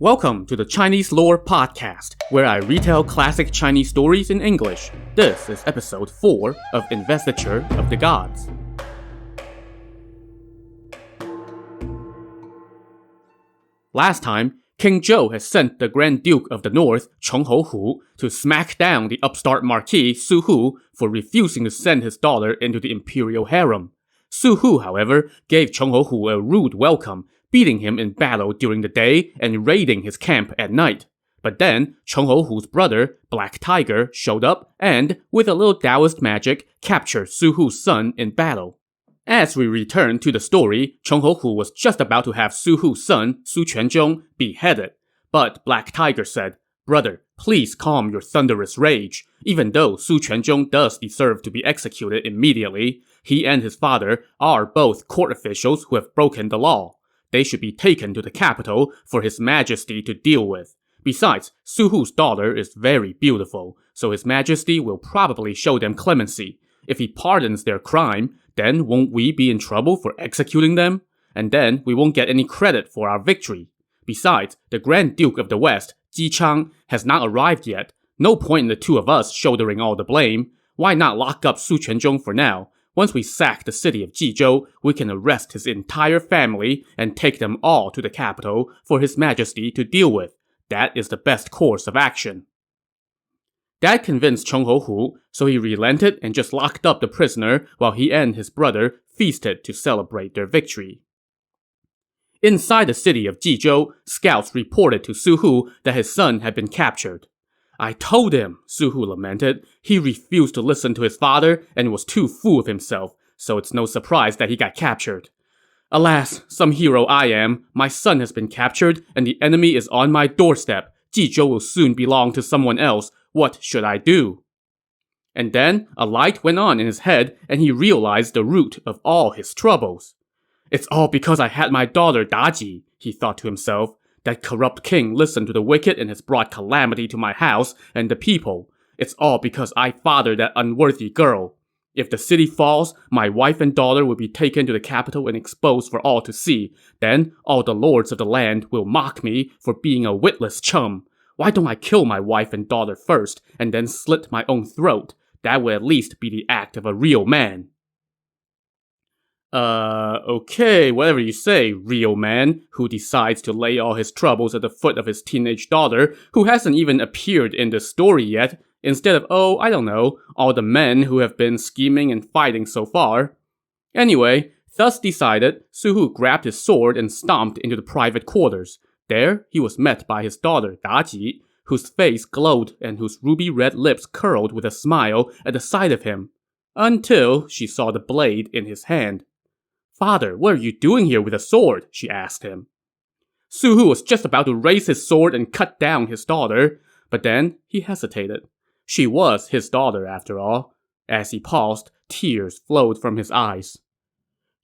Welcome to the Chinese Lore Podcast, where I retell classic Chinese stories in English. This is episode 4 of Investiture of the Gods. Last time, King Zhou had sent the Grand Duke of the North, Chonghou Hu, to smack down the upstart Marquis Su Hu for refusing to send his daughter into the imperial harem. Su Hu, however, gave Chonghou Hu a rude welcome, beating him in battle during the day and raiding his camp at night. But then, Chonghou Hu's brother, Black Tiger, showed up and, with a little Taoist magic, captured Su Hu's son in battle. As we return to the story, Chonghou Hu was just about to have Su Hu's son, Su Quanzhong, beheaded. But Black Tiger said, "Brother, please calm your thunderous rage. Even though Su Quanzhong does deserve to be executed immediately, he and his father are both court officials who have broken the law. They should be taken to the capital for His Majesty to deal with. Besides, Su Hu's daughter is very beautiful, so His Majesty will probably show them clemency. If he pardons their crime, then won't we be in trouble for executing them? And then we won't get any credit for our victory. Besides, the Grand Duke of the West, Ji Chang, has not arrived yet. No point in the two of us shouldering all the blame. Why not lock up Su Quanzhong for now? Once we sack the city of Jijo, we can arrest his entire family and take them all to the capital for His Majesty to deal with. That is the best course of action." That convinced Chonghou Hu, so he relented and just locked up the prisoner while he and his brother feasted to celebrate their victory. Inside the city of Jijo, scouts reported to Su Hu that his son had been captured. "I told him," Su Hu lamented. "He refused to listen to his father and was too full of himself, so it's no surprise that he got captured. Alas, some hero I am, my son has been captured and the enemy is on my doorstep. Jijo will soon belong to someone else. What should I do?" And then a light went on in his head and he realized the root of all his troubles. "It's all because I had my daughter Daji," he thought to himself. "That corrupt king listened to the wicked and has brought calamity to my house and the people. It's all because I fathered that unworthy girl. If the city falls, my wife and daughter will be taken to the capital and exposed for all to see. Then all the lords of the land will mock me for being a witless chum. Why don't I kill my wife and daughter first, and then slit my own throat? That would at least be the act of a real man." Okay, whatever you say, real man, who decides to lay all his troubles at the foot of his teenage daughter, who hasn't even appeared in the story yet, instead of, I don't know, all the men who have been scheming and fighting so far. Anyway, thus decided, Su Hu grabbed his sword and stomped into the private quarters. There, he was met by his daughter, Daji, whose face glowed and whose ruby-red lips curled with a smile at the sight of him. Until she saw the blade in his hand. "Father, what are you doing here with a sword?" she asked him. Su Hu was just about to raise his sword and cut down his daughter, but then he hesitated. She was his daughter, after all. As he paused, tears flowed from his eyes.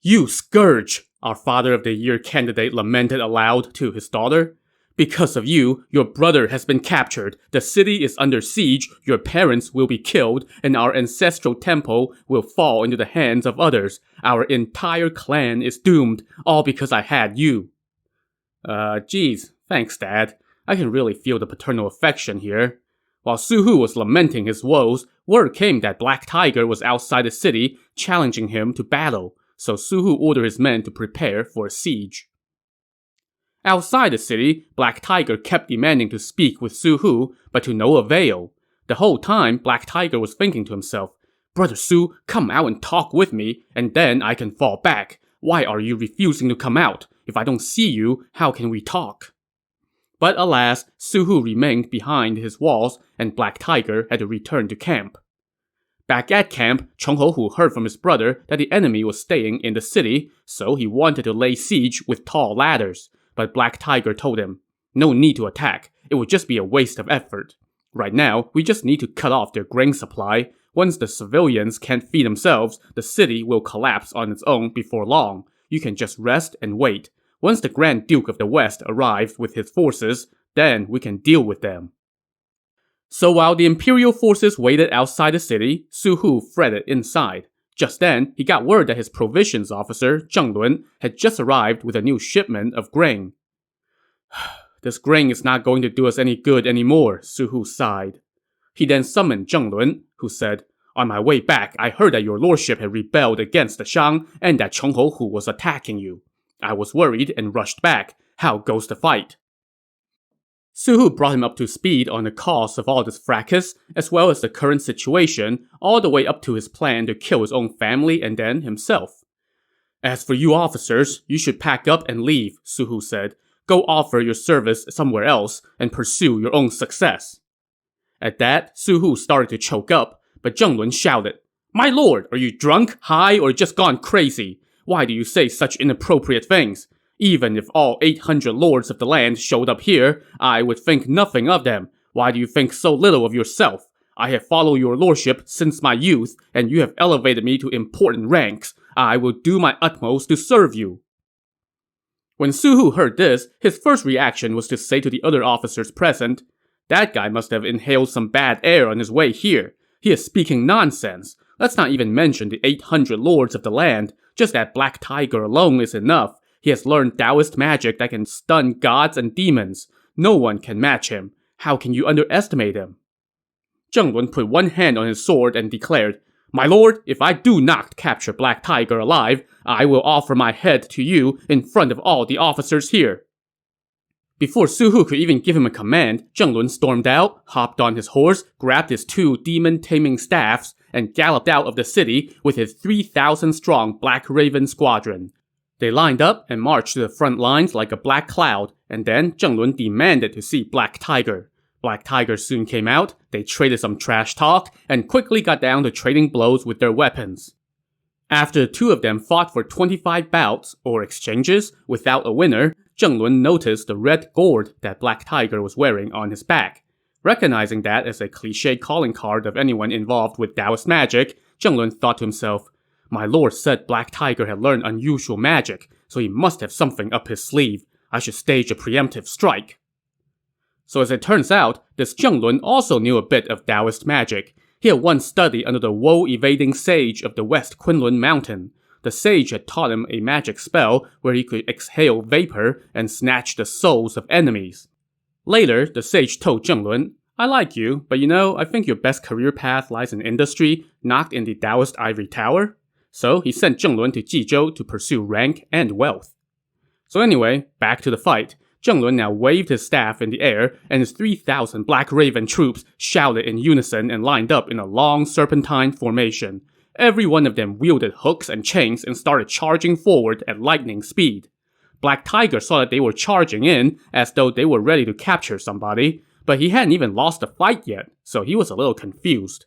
"You scourge!" our Father of the Year candidate lamented aloud to his daughter. "Because of you, your brother has been captured, the city is under siege, your parents will be killed, and our ancestral temple will fall into the hands of others. Our entire clan is doomed, all because I had you." Geez, thanks, Dad. I can really feel the paternal affection here. While Su Hu was lamenting his woes, word came that Black Tiger was outside the city, challenging him to battle, so Su Hu ordered his men to prepare for a siege. Outside the city, Black Tiger kept demanding to speak with Su Hu, but to no avail. The whole time, Black Tiger was thinking to himself, "Brother Su, come out and talk with me, and then I can fall back. Why are you refusing to come out? If I don't see you, how can we talk?" But alas, Su Hu remained behind his walls, and Black Tiger had to return to camp. Back at camp, Chonghou Hu heard from his brother that the enemy was staying in the city, so he wanted to lay siege with tall ladders. But Black Tiger told him, "No need to attack. It would just be a waste of effort. Right now, we just need to cut off their grain supply. Once the civilians can't feed themselves, the city will collapse on its own before long. You can just rest and wait. Once the Grand Duke of the West arrives with his forces, then we can deal with them." So while the imperial forces waited outside the city, Su Hu fretted inside. Just then, he got word that his provisions officer, Zheng Lun, had just arrived with a new shipment of grain. This grain is not going to do us any good anymore, Su Hu sighed. He then summoned Zheng Lun, who said, On my way back, I heard that your lordship had rebelled against the Shang and that Chonghou Hu was attacking you. I was worried and rushed back. How goes the fight? Su Hu brought him up to speed on the cause of all this fracas, as well as the current situation, all the way up to his plan to kill his own family and then himself. As for you officers, you should pack up and leave, Su Hu said. Go offer your service somewhere else and pursue your own success. At that, Su Hu started to choke up, but Zheng Lun shouted, My lord, are you drunk, high, or just gone crazy? Why do you say such inappropriate things? Even if all 800 lords of the land showed up here, I would think nothing of them. Why do you think so little of yourself? I have followed your lordship since my youth, and you have elevated me to important ranks. I will do my utmost to serve you. When Su Hu heard this, his first reaction was to say to the other officers present, That guy must have inhaled some bad air on his way here. He is speaking nonsense. Let's not even mention the 800 lords of the land. Just that Black Tiger alone is enough. He has learned Taoist magic that can stun gods and demons. No one can match him. How can you underestimate him? Zheng Lun put one hand on his sword and declared, My lord, if I do not capture Black Tiger alive, I will offer my head to you in front of all the officers here. Before Su Hu could even give him a command, Zheng Lun stormed out, hopped on his horse, grabbed his 2 demon-taming staffs, and galloped out of the city with his 3,000-strong Black Raven squadron. They lined up and marched to the front lines like a black cloud, and then Zheng Lun demanded to see Black Tiger. Black Tiger soon came out, they traded some trash talk, and quickly got down to trading blows with their weapons. After the two of them fought for 25 bouts, or exchanges, without a winner, Zheng Lun noticed the red gourd that Black Tiger was wearing on his back. Recognizing that as a cliché calling card of anyone involved with Taoist magic, Zheng Lun thought to himself, My lord said Black Tiger had learned unusual magic, so he must have something up his sleeve. I should stage a preemptive strike. So as it turns out, this Zheng Lun also knew a bit of Taoist magic. He had once studied under the woe-evading sage of the West Kunlun Mountain. The sage had taught him a magic spell where he could exhale vapor and snatch the souls of enemies. Later, the sage told Zheng Lun, I like you, but I think your best career path lies in industry, not in the Taoist ivory tower. So he sent Zheng Lun to Jijo to pursue rank and wealth. So anyway, back to the fight. Zheng Lun now waved his staff in the air, and his 3,000 Black Raven troops shouted in unison and lined up in a long serpentine formation. Every one of them wielded hooks and chains and started charging forward at lightning speed. Black Tiger saw that they were charging in, as though they were ready to capture somebody, but he hadn't even lost the fight yet, so he was a little confused.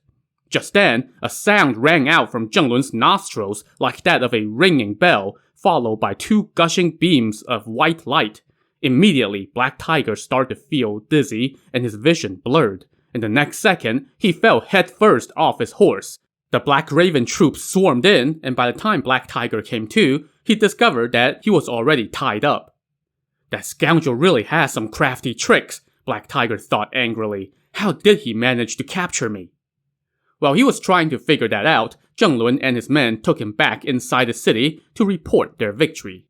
Just then, a sound rang out from Zheng Lun's nostrils like that of a ringing bell, followed by 2 gushing beams of white light. Immediately, Black Tiger started to feel dizzy, and his vision blurred. In the next second, he fell headfirst off his horse. The Black Raven troops swarmed in, and by the time Black Tiger came to, he discovered that he was already tied up. That scoundrel really has some crafty tricks, Black Tiger thought angrily. How did he manage to capture me? While he was trying to figure that out, Zheng Lun and his men took him back inside the city to report their victory.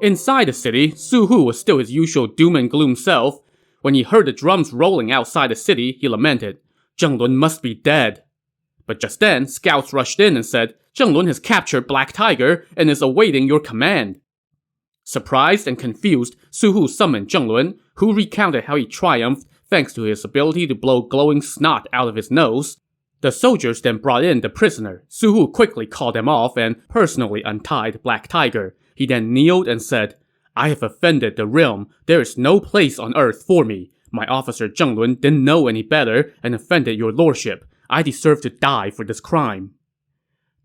Inside the city, Su Hu was still his usual doom and gloom self. When he heard the drums rolling outside the city, he lamented, Zheng Lun must be dead. But just then, scouts rushed in and said, Zheng Lun has captured Black Tiger and is awaiting your command. Surprised and confused, Su Hu summoned Zheng Lun, who recounted how he triumphed thanks to his ability to blow glowing snot out of his nose. The soldiers then brought in the prisoner. Su Hu quickly called them off and personally untied Black Tiger. He then kneeled and said, I have offended the realm. There is no place on earth for me. My officer Zheng Lun didn't know any better and offended your lordship. I deserve to die for this crime.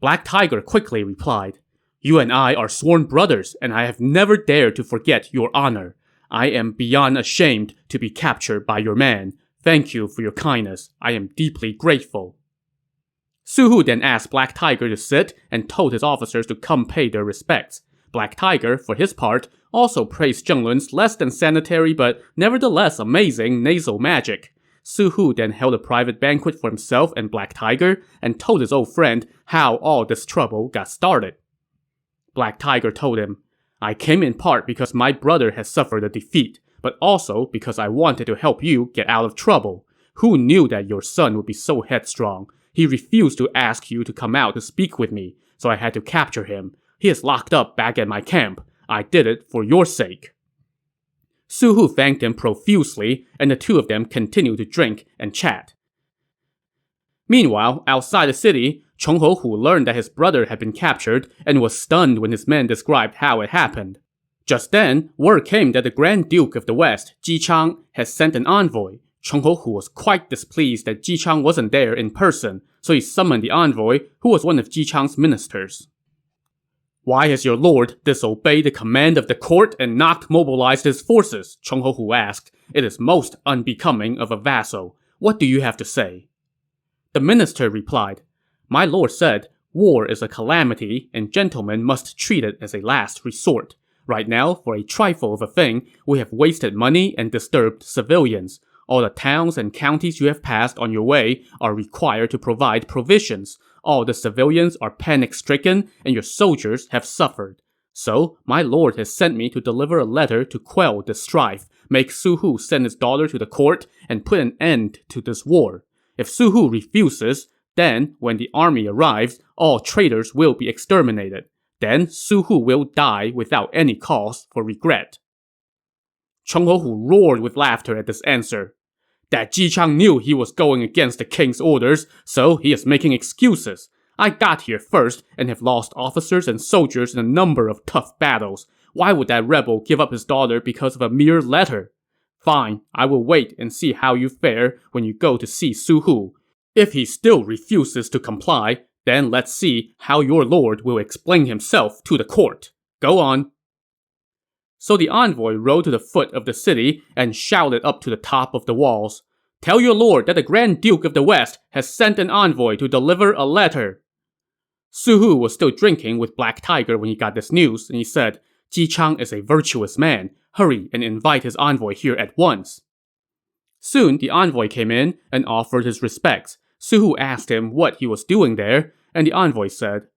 Black Tiger quickly replied, You and I are sworn brothers, and I have never dared to forget your honor. I am beyond ashamed to be captured by your man. Thank you for your kindness. I am deeply grateful. Su Hu then asked Black Tiger to sit and told his officers to come pay their respects. Black Tiger, for his part, also praised Zheng Lun's less than sanitary but nevertheless amazing nasal magic. Su Hu then held a private banquet for himself and Black Tiger and told his old friend how all this trouble got started. Black Tiger told him, "I came in part because my brother has suffered a defeat, but also because I wanted to help you get out of trouble. Who knew that your son would be so headstrong? He refused to ask you to come out to speak with me, so I had to capture him. He is locked up back at my camp. I did it for your sake." Su Hu thanked him profusely, and the two of them continued to drink and chat. Meanwhile, outside the city, Chong Hou Hu learned that his brother had been captured and was stunned when his men described how it happened. Just then, word came that the Grand Duke of the West, Ji Chang, had sent an envoy. Chong Hou Hu was quite displeased that Ji Chang wasn't there in person, so he summoned the envoy, who was one of Ji Chang's ministers. "Why has your lord disobeyed the command of the court and not mobilized his forces?" Chong Hou Hu asked. "It is most unbecoming of a vassal. What do you have to say?" The minister replied, "My lord said, war is a calamity and gentlemen must treat it as a last resort. Right now, for a trifle of a thing, we have wasted money and disturbed civilians. All the towns and counties you have passed on your way are required to provide provisions. All the civilians are panic-stricken, and your soldiers have suffered. So, my lord has sent me to deliver a letter to quell this strife, make Su Hu send his daughter to the court, and put an end to this war. If Su Hu refuses, then, when the army arrives, all traitors will be exterminated. Then Su Hu will die without any cause for regret." Chong Hou Hu roared with laughter at this answer. "That Ji Chang knew he was going against the king's orders, so he is making excuses. I got here first and have lost officers and soldiers in a number of tough battles. Why would that rebel give up his daughter because of a mere letter? Fine, I will wait and see how you fare when you go to see Su Hu. If he still refuses to comply, then let's see how your lord will explain himself to the court. Go on." So the envoy rode to the foot of the city and shouted up to the top of the walls, "Tell your lord that the Grand Duke of the West has sent an envoy to deliver a letter." Su Hu was still drinking with Black Tiger when he got this news, and he said, "Ji Chang is a virtuous man. Hurry and invite his envoy here at once." Soon the envoy came in and offered his respects. Su Hu asked him what he was doing there, and the envoy said,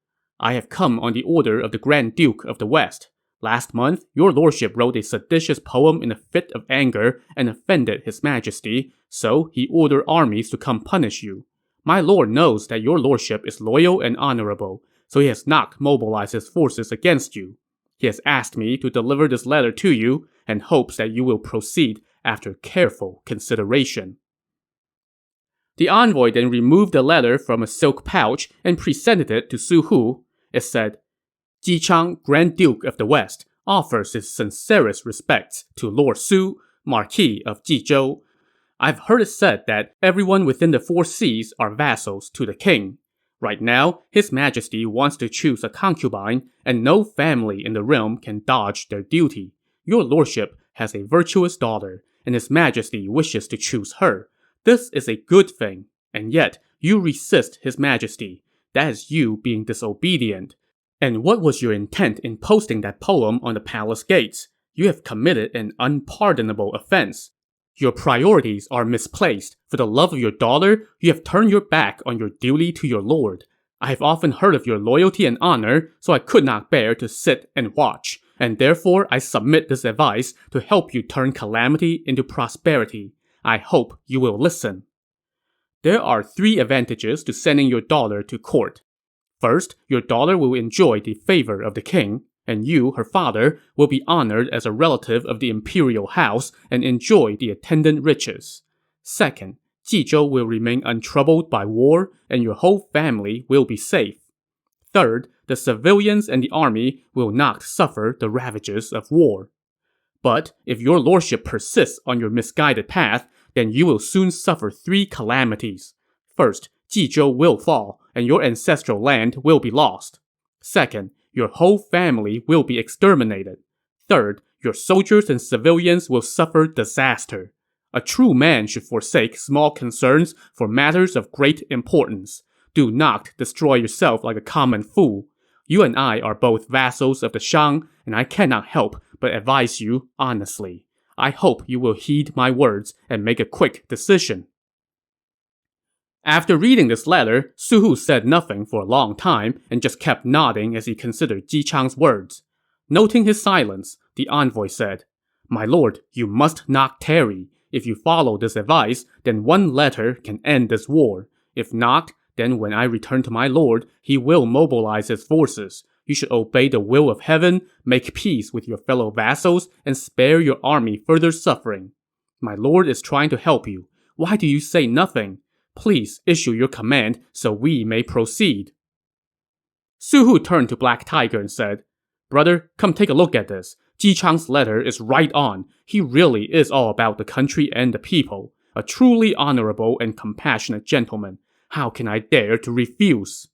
"I have come on the order of the Grand Duke of the West. Last month, your lordship wrote a seditious poem in a fit of anger and offended his majesty, so he ordered armies to come punish you. My lord knows that your lordship is loyal and honorable, so he has not mobilized his forces against you. He has asked me to deliver this letter to you and hopes that you will proceed after careful consideration." The envoy then removed the letter from a silk pouch and presented it to Su Hu. It said, "Ji Chang, Grand Duke of the West, offers his sincerest respects to Lord Su, Marquis of Jijo. I've heard it said that everyone within the 4 seas are vassals to the king. Right now, His Majesty wants to choose a concubine, and no family in the realm can dodge their duty. Your lordship has a virtuous daughter, and His Majesty wishes to choose her. This is a good thing, and yet you resist His Majesty. That is you being disobedient. And what was your intent in posting that poem on the palace gates? You have committed an unpardonable offense. Your priorities are misplaced. For the love of your daughter, you have turned your back on your duty to your lord. I have often heard of your loyalty and honor, so I could not bear to sit and watch, and therefore I submit this advice to help you turn calamity into prosperity. I hope you will listen. There are 3 advantages to sending your daughter to court. First, your daughter will enjoy the favor of the king, and you, her father, will be honored as a relative of the imperial house and enjoy the attendant riches. Second, Jijo will remain untroubled by war, and your whole family will be safe. Third, the civilians and the army will not suffer the ravages of war. But if your lordship persists on your misguided path, then you will soon suffer 3 calamities. First, Jijo will fall, and your ancestral land will be lost. Second, your whole family will be exterminated. Third, your soldiers and civilians will suffer disaster. A true man should forsake small concerns for matters of great importance. Do not destroy yourself like a common fool. You and I are both vassals of the Shang, and I cannot help but advise you honestly. I hope you will heed my words and make a quick decision." After reading this letter, Su Hu said nothing for a long time and just kept nodding as he considered Ji Chang's words. Noting his silence, the envoy said, "My lord, you must not tarry. If you follow this advice, then one letter can end this war. If not, then when I return to my lord, he will mobilize his forces. You should obey the will of heaven, make peace with your fellow vassals, and spare your army further suffering. My lord is trying to help you. Why do you say nothing? Please issue your command so we may proceed." Su Hu turned to Black Tiger and said, "Brother, come take a look at this. Ji Chang's letter is right on. He really is all about the country and the people. A truly honorable and compassionate gentleman. How can I dare to refuse?"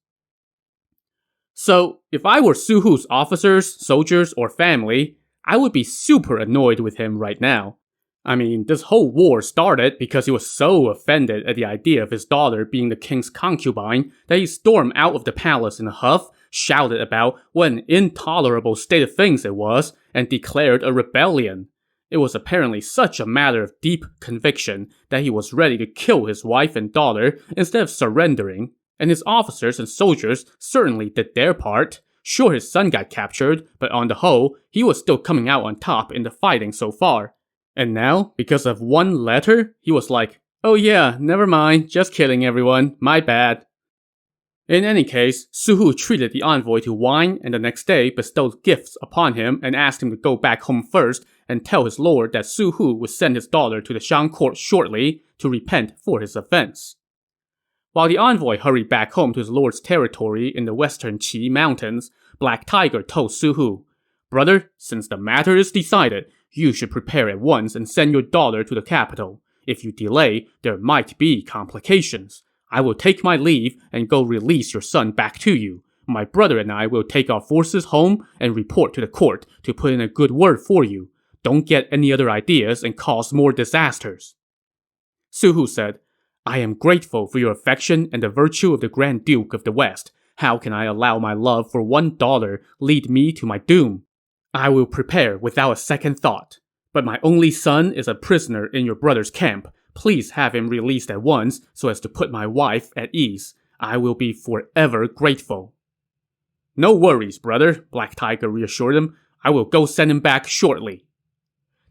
So, if I were Su Hu's officers, soldiers, or family, I would be super annoyed with him right now. I mean, this whole war started because he was so offended at the idea of his daughter being the king's concubine that he stormed out of the palace in a huff, shouted about what an intolerable state of things it was, and declared a rebellion. It was apparently such a matter of deep conviction that he was ready to kill his wife and daughter instead of surrendering, and his officers and soldiers certainly did their part. Sure, his son got captured, but on the whole, he was still coming out on top in the fighting so far. And now, because of one letter, he was like, "Oh yeah, never mind, just kidding everyone, my bad." In any case, Su Hu treated the envoy to wine and the next day bestowed gifts upon him and asked him to go back home first and tell his lord that Su Hu would send his daughter to the Shang court shortly to repent for his offense. While the envoy hurried back home to his lord's territory in the western Qi mountains, Black Tiger told Su Hu, "Brother, since the matter is decided, you should prepare at once and send your daughter to the capital. If you delay, there might be complications. I will take my leave and go release your son back to you. My brother and I will take our forces home and report to the court to put in a good word for you. Don't get any other ideas and cause more disasters." Su Hu said, "I am grateful for your affection and the virtue of the Grand Duke of the West. How can I allow my love for one daughter lead me to my doom? I will prepare without a second thought. But my only son is a prisoner in your brother's camp. Please have him released at once so as to put my wife at ease. I will be forever grateful." "No worries, brother," Black Tiger reassured him. "I will go send him back shortly."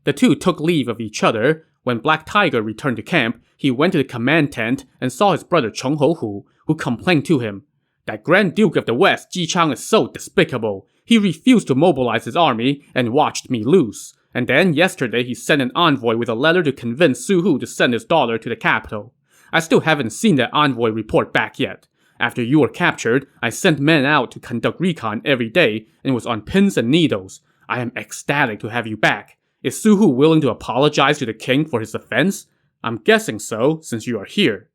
The two took leave of each other. When Black Tiger returned to camp, he went to the command tent and saw his brother Chonghou Hu, who complained to him, "That Grand Duke of the West, Ji Chang, is so despicable. He refused to mobilize his army and watched me lose. And then yesterday he sent an envoy with a letter to convince Su Hu to send his daughter to the capital. I still haven't seen that envoy report back yet. After you were captured, I sent men out to conduct recon every day and was on pins and needles. I am ecstatic to have you back. Is Su Hu willing to apologize to the king for his offense? I'm guessing so, since you are here."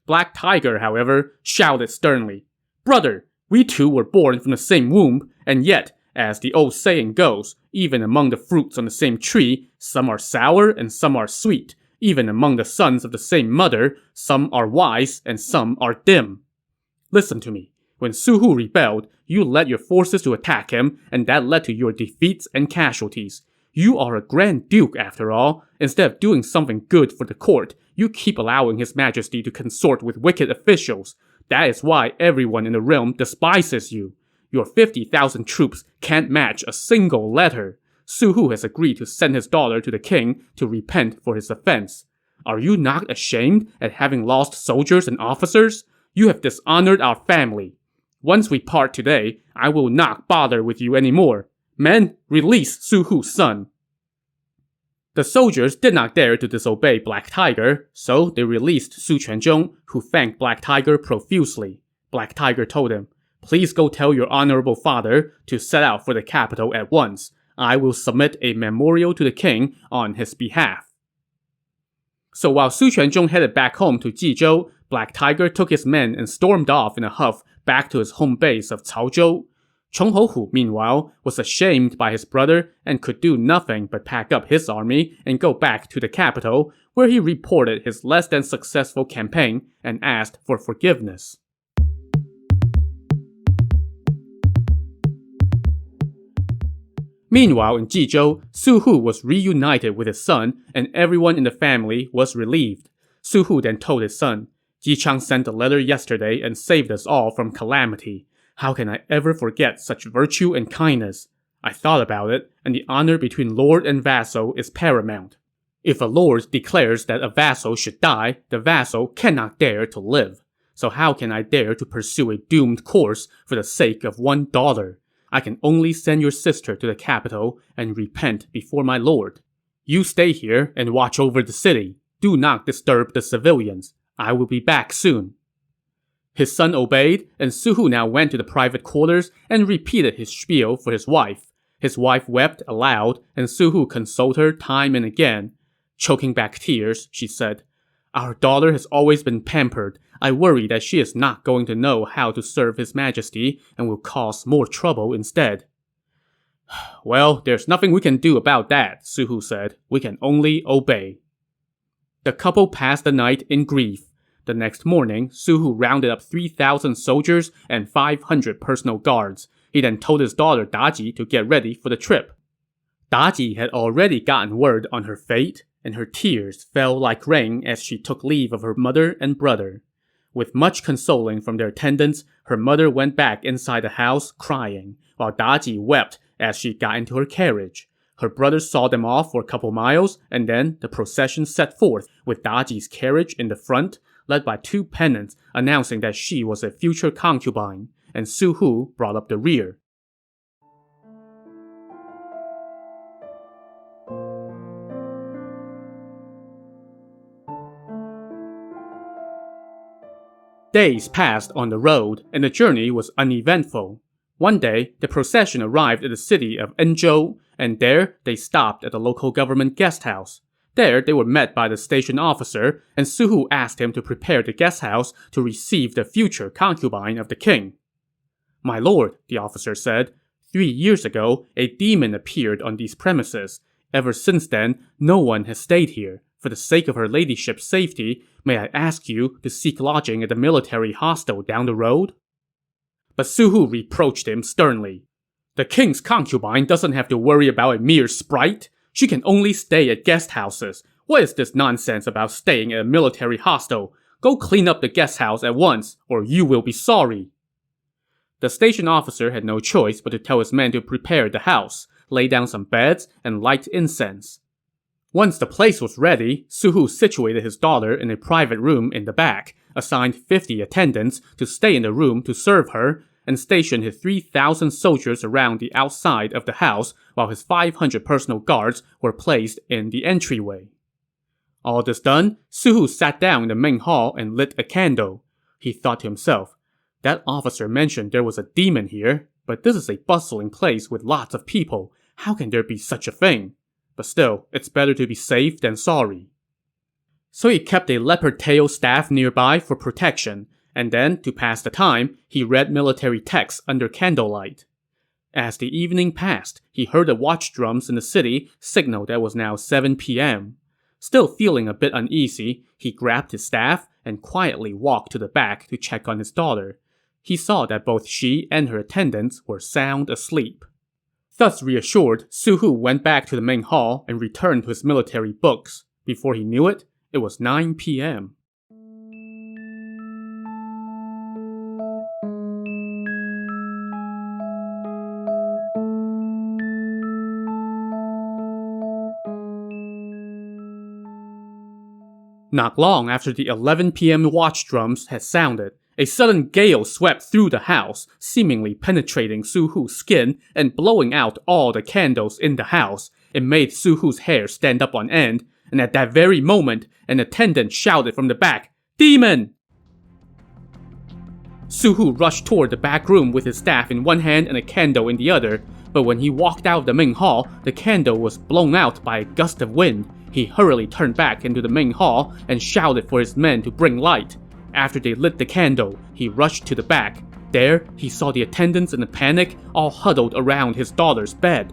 Black Tiger, however, shouted sternly, "Brother, we two were born from the same womb, and yet, as the old saying goes, even among the fruits on the same tree, some are sour and some are sweet. Even among the sons of the same mother, some are wise and some are dim. Listen to me. When Su Hu rebelled, you led your forces to attack him, and that led to your defeats and casualties. You are a Grand Duke, after all. Instead of doing something good for the court, you keep allowing His Majesty to consort with wicked officials. That is why everyone in the realm despises you. Your 50,000 troops can't match a single letter. Su Hu has agreed to send his daughter to the king to repent for his offense. Are you not ashamed at having lost soldiers and officers? You have dishonored our family. Once we part today, I will not bother with you anymore. Men, release Su Hu's son." The soldiers did not dare to disobey Black Tiger, so they released Su Quanzhong, who thanked Black Tiger profusely. Black Tiger told him, "Please go tell your honorable father to set out for the capital at once. I will submit a memorial to the king on his behalf." So while Su Quanzhong headed back home to Jijo, Black Tiger took his men and stormed off in a huff back to his home base of Caozhou. Chonghou Hu, meanwhile, was ashamed by his brother and could do nothing but pack up his army and go back to the capital, where he reported his less than successful campaign and asked for forgiveness. Meanwhile, in Jijo, Su Hu was reunited with his son, and everyone in the family was relieved. Su Hu then told his son, Jichang sent a letter yesterday and saved us all from calamity. How can I ever forget such virtue and kindness? I thought about it, and the honor between lord and vassal is paramount. If a lord declares that a vassal should die, the vassal cannot dare to live. So how can I dare to pursue a doomed course for the sake of one daughter? I can only send your sister to the capital and repent before my lord. You stay here and watch over the city. Do not disturb the civilians. I will be back soon. His son obeyed, and Suhu now went to the private quarters and repeated his spiel for his wife. His wife wept aloud, and Suhu consoled her time and again. Choking back tears, she said, "Our daughter has always been pampered. I worry that she is not going to know how to serve His Majesty and will cause more trouble instead." "Well, there's nothing we can do about that," Suhu said. "We can only obey." The couple passed the night in grief. The next morning, Suhu rounded up 3,000 soldiers and 500 personal guards. He then told his daughter Daji to get ready for the trip. Daji had already gotten word on her fate, and her tears fell like rain as she took leave of her mother and brother. With much consoling from their attendants, her mother went back inside the house crying, while Daji wept as she got into her carriage. Her brothers saw them off for a couple miles, and then the procession set forth, with Daji's carriage in the front, led by 2 pennants announcing that she was a future concubine, and Suhu brought up the rear. Days passed on the road, and the journey was uneventful. One day, the procession arrived at the city of Enzhou, and there they stopped at the local government guest house. There, they were met by the station officer, and Suhu asked him to prepare the guest house to receive the future concubine of the king. "My lord," the officer said, 3 years ago, a demon appeared on these premises. Ever since then, no one has stayed here. For the sake of her ladyship's safety, may I ask you to seek lodging at the military hostel down the road?" But Suhu reproached him sternly. "The king's concubine doesn't have to worry about a mere sprite. She can only stay at guest houses. What is this nonsense about staying at a military hostel? Go clean up the guest house at once, or you will be sorry." The station officer had no choice but to tell his men to prepare the house, lay down some beds, and light incense. Once the place was ready, Suhu situated his daughter in a private room in the back, assigned 50 attendants to stay in the room to serve her, and stationed his 3,000 soldiers around the outside of the house while his 500 personal guards were placed in the entryway. All this done, Suhu sat down in the main hall and lit a candle. He thought to himself, "That officer mentioned there was a demon here, but this is a bustling place with lots of people. How can there be such a thing? But still, it's better to be safe than sorry." So he kept a leopard tail staff nearby for protection, and then, to pass the time, he read military texts under candlelight. As the evening passed, he heard the watch drums in the city signal that it was now 7 p.m. Still feeling a bit uneasy, he grabbed his staff and quietly walked to the back to check on his daughter. He saw that both she and her attendants were sound asleep. Thus reassured, Suhu went back to the main hall and returned to his military books. Before he knew it, it was 9 p.m. Not long after the 11 p.m. watch drums had sounded, a sudden gale swept through the house, seemingly penetrating Suhu's skin and blowing out all the candles in the house. It made Suhu's hair stand up on end, and at that very moment, an attendant shouted from the back, "Demon!" Suhu rushed toward the back room with his staff in one hand and a candle in the other, but when he walked out of the main hall, the candle was blown out by a gust of wind. He hurriedly turned back into the main hall and shouted for his men to bring light. After they lit the candle, he rushed to the back. There, he saw the attendants in a panic, all huddled around his daughter's bed.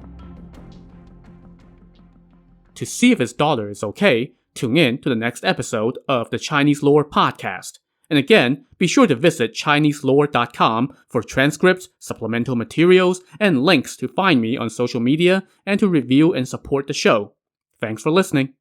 To see if his daughter is okay, tune in to the next episode of the Chinese Lore Podcast. And again, be sure to visit ChineseLore.com for transcripts, supplemental materials, and links to find me on social media and to review and support the show. Thanks for listening.